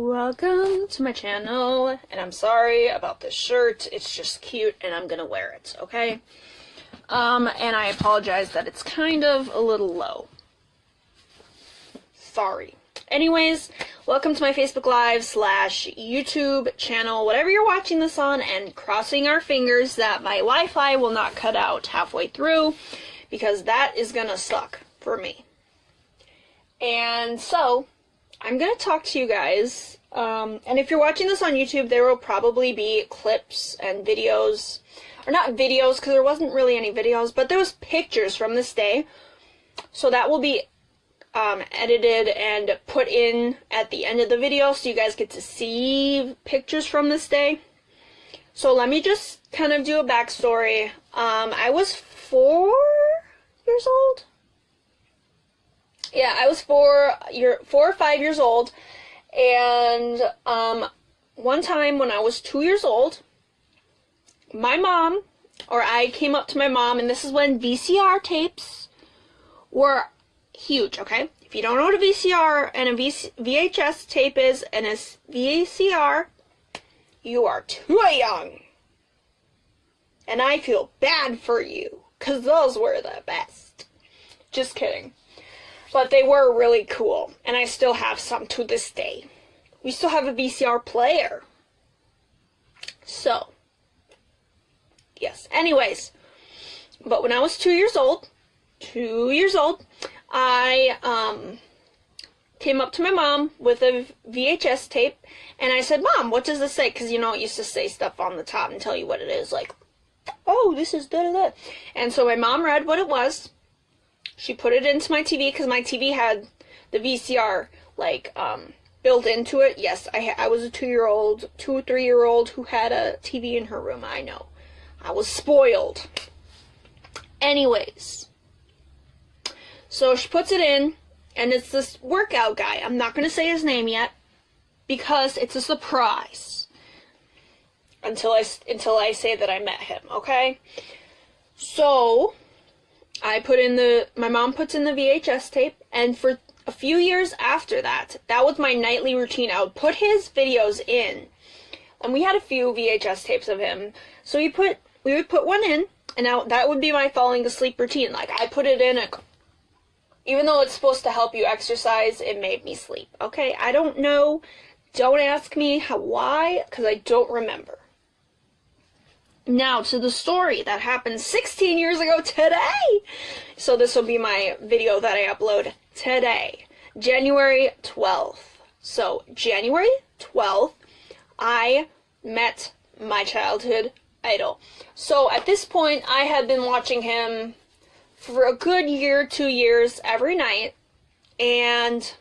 Welcome to my channel, and I'm sorry about this shirt. It's just cute and I'm gonna wear it, okay? And I apologize that it's kind of a little low. Sorry. Anyways, welcome to my Facebook Live / YouTube channel, whatever you're watching this on, and crossing our fingers that my Wi-Fi will not cut out halfway through, because that is gonna suck for me. And so, I'm going to talk to you guys, and if you're watching this on YouTube, there will probably be clips and videos, or not videos, because there wasn't really any videos, but there was pictures from this day, so that will be edited and put in at the end of the video, so you guys get to see pictures from this day. So let me just kind of do a backstory. I was 4 years old? Yeah, I was 4 or 5 years old, and one time when I was 2 years old, my mom, or I came up to my mom, and this is when VCR tapes were huge, okay? If you don't know what a VCR and a VHS tape is, and a VCR, you are too young. And I feel bad for you, because those were the best. Just kidding. But they were really cool, and I still have some to this day. We still have a VCR player. So, yes. Anyways, but when I was 2 years old, I came up to my mom with a VHS tape, and I said, "Mom, what does this say?" Because, you know, it used to say stuff on the top and tell you what it is, like, "Oh, this is da-da-da." And so my mom read what it was. She put it into my TV, because my TV had the VCR, like, built into it. Yes, I was a 2 or 3 year old who had a TV in her room. I know. I was spoiled. Anyways. So she puts it in, and it's this workout guy. I'm not going to say his name yet, because it's a surprise. Until I say that I met him, okay? So my mom puts in the VHS tape, and for a few years after that, that was my nightly routine. I would put his videos in, and we had a few VHS tapes of him, so we would put one in, and now that would be my falling asleep routine. Like, I put it in, even though it's supposed to help you exercise, it made me sleep, okay? I don't know, don't ask me why, because I don't remember. Now, to the story that happened 16 years ago today. So this will be my video that I upload today, January 12th. So, January 12th, I met my childhood idol. So, at this point, I had been watching him for a good year, 2 years, every night. And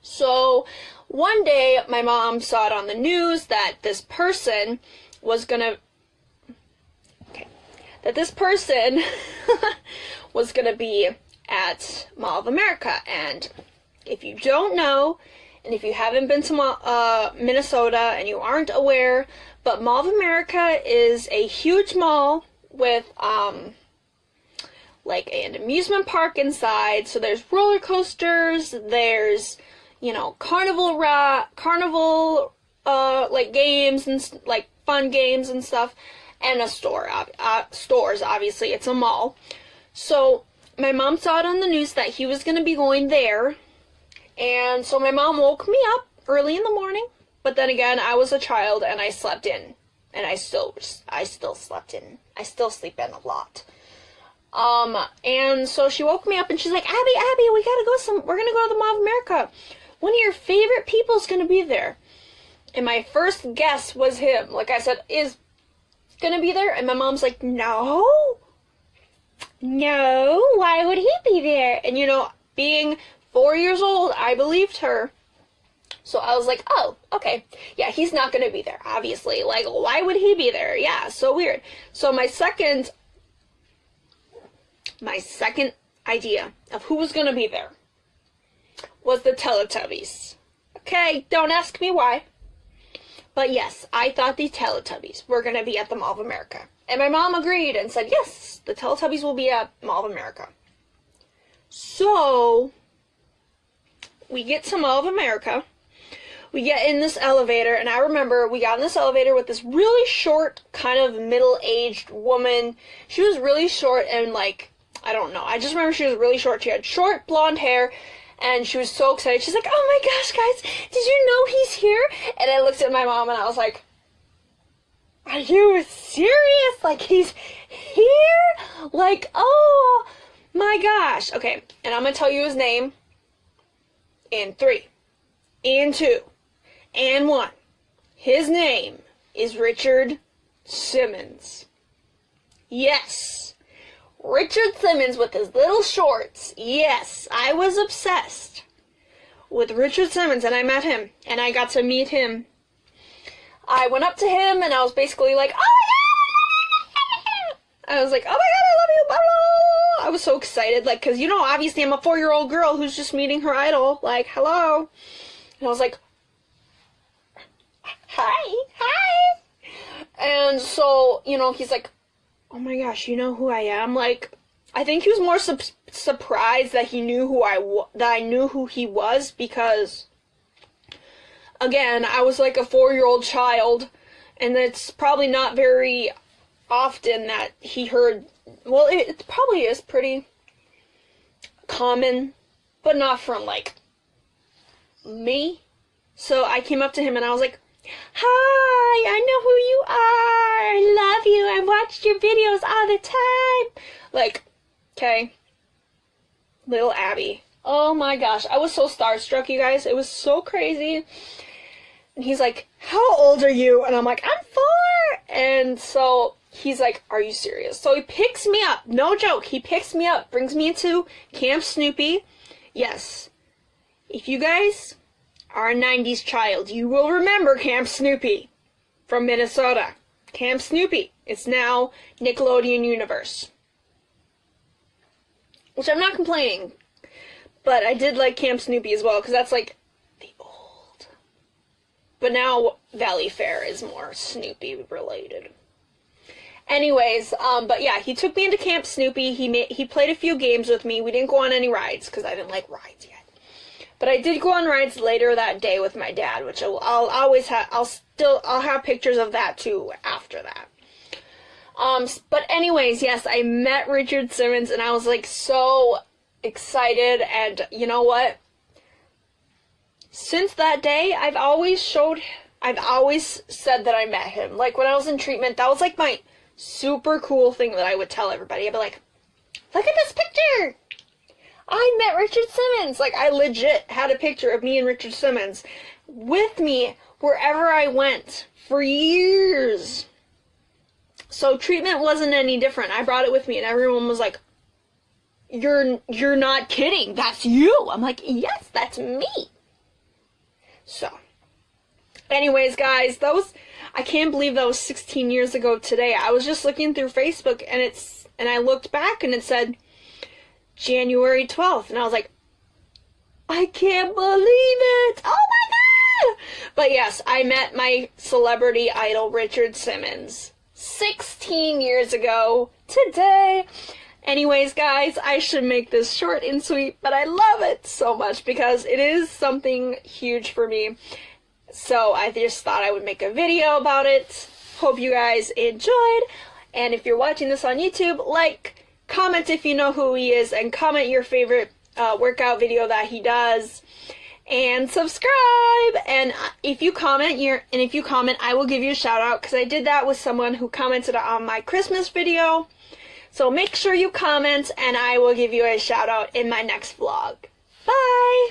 so, one day, my mom saw it on the news that this person was gonna be at Mall of America. And if you don't know, and if you haven't been to Minnesota and you aren't aware, but Mall of America is a huge mall with like an amusement park inside. So there's roller coasters, there's, you know, carnival like games and like fun games and stuff, and a store, stores, obviously, it's a mall. So my mom saw it on the news that he was going to be going there, and so my mom woke me up early in the morning, but then again, I was a child, and I slept in, and I still slept in. I still sleep in a lot. And so she woke me up, and she's like, Abby, we're gonna go to the Mall of America. One of your favorite people's gonna be there. And my first guess was him. Like I said, is gonna be there? And my mom's like, no, why would he be there? And, you know, being 4 years old, I believed her. So I was like, oh, okay. Yeah, he's not gonna be there, obviously. Like, why would he be there? Yeah, so weird. So my second idea of who was gonna be there was the Teletubbies. Okay, don't ask me why. But yes, I thought the Teletubbies were going to be at the Mall of America. And my mom agreed and said, yes, the Teletubbies will be at Mall of America. So, we get to Mall of America. we get in this elevator, and I remember we got in this elevator with this really short, kind of middle-aged woman. She was really short and, like, I don't know. I just remember she was really short. She had short blonde hair, and she was so excited. She's like, oh my gosh, guys, did you know he's here? And I looked at my mom, and I was like, are you serious? Like, he's here? Like, oh my gosh. Okay, and I'm going to tell you his name in 3, and 2, and 1. His name is Richard Simmons. Yes, Richard Simmons with his little shorts. Yes, I was obsessed with Richard Simmons, and I met him, and I got to meet him. I went up to him, and I was basically like, oh my god! I was like, oh my god, I love you! Blah, blah, blah. I was so excited, like, because, you know, obviously I'm a 4-year-old girl who's just meeting her idol. Like, hello. And I was like, hi. And so, you know, he's like, oh my gosh, you know who I am? Like, I think he was more surprised that he knew that I knew who he was, because, again, I was like a 4-year-old child, and it's probably not very often that he heard, well, it probably is pretty common, but not from, like, me. So I came up to him and I was like, hi, I know who you are, I love you, I watched your videos all the time. Like, okay, little Abby. Oh my gosh, I was so starstruck, you guys. It was so crazy. And he's like, how old are you? And I'm like, I'm 4. And so he's like, are you serious? So he picks me up. No joke. He picks me up, brings me into Camp Snoopy. Yes. If you guys are a 90s child, you will remember Camp Snoopy from Minnesota. Camp Snoopy. It's now Nickelodeon Universe. Which I'm not complaining. But I did like Camp Snoopy as well, because that's like the old. But now Valley Fair is more Snoopy related. Anyways, but yeah, he took me into Camp Snoopy. He played a few games with me. We didn't go on any rides, because I didn't like rides yet. But I did go on rides later that day with my dad, which I'll always have. I'll have pictures of that too after that. But anyways, yes, I met Richard Simmons, and I was like so excited. And you know what? Since that day, I've always said that I met him. Like when I was in treatment, that was like my super cool thing that I would tell everybody. I'd be like, look at this picture! I met Richard Simmons! Like, I legit had a picture of me and Richard Simmons with me wherever I went for years. So treatment wasn't any different. I brought it with me, and everyone was like, you're not kidding, that's you! I'm like, yes, that's me! So, anyways, guys, I can't believe that was 16 years ago today. I was just looking through Facebook, and I looked back, and it said January 12th, and I was like, I can't believe it! Oh my god! But yes, I met my celebrity idol, Richard Simmons, 16 years ago today. Anyways, guys, I should make this short and sweet, but I love it so much because it is something huge for me. So I just thought I would make a video about it. Hope you guys enjoyed. And if you're watching this on YouTube, like, comment if you know who he is, and comment your favorite workout video that he does. And subscribe. And if you comment, I will give you a shout out, because I did that with someone who commented on my Christmas video. So make sure you comment, and I will give you a shout out in my next vlog. Bye!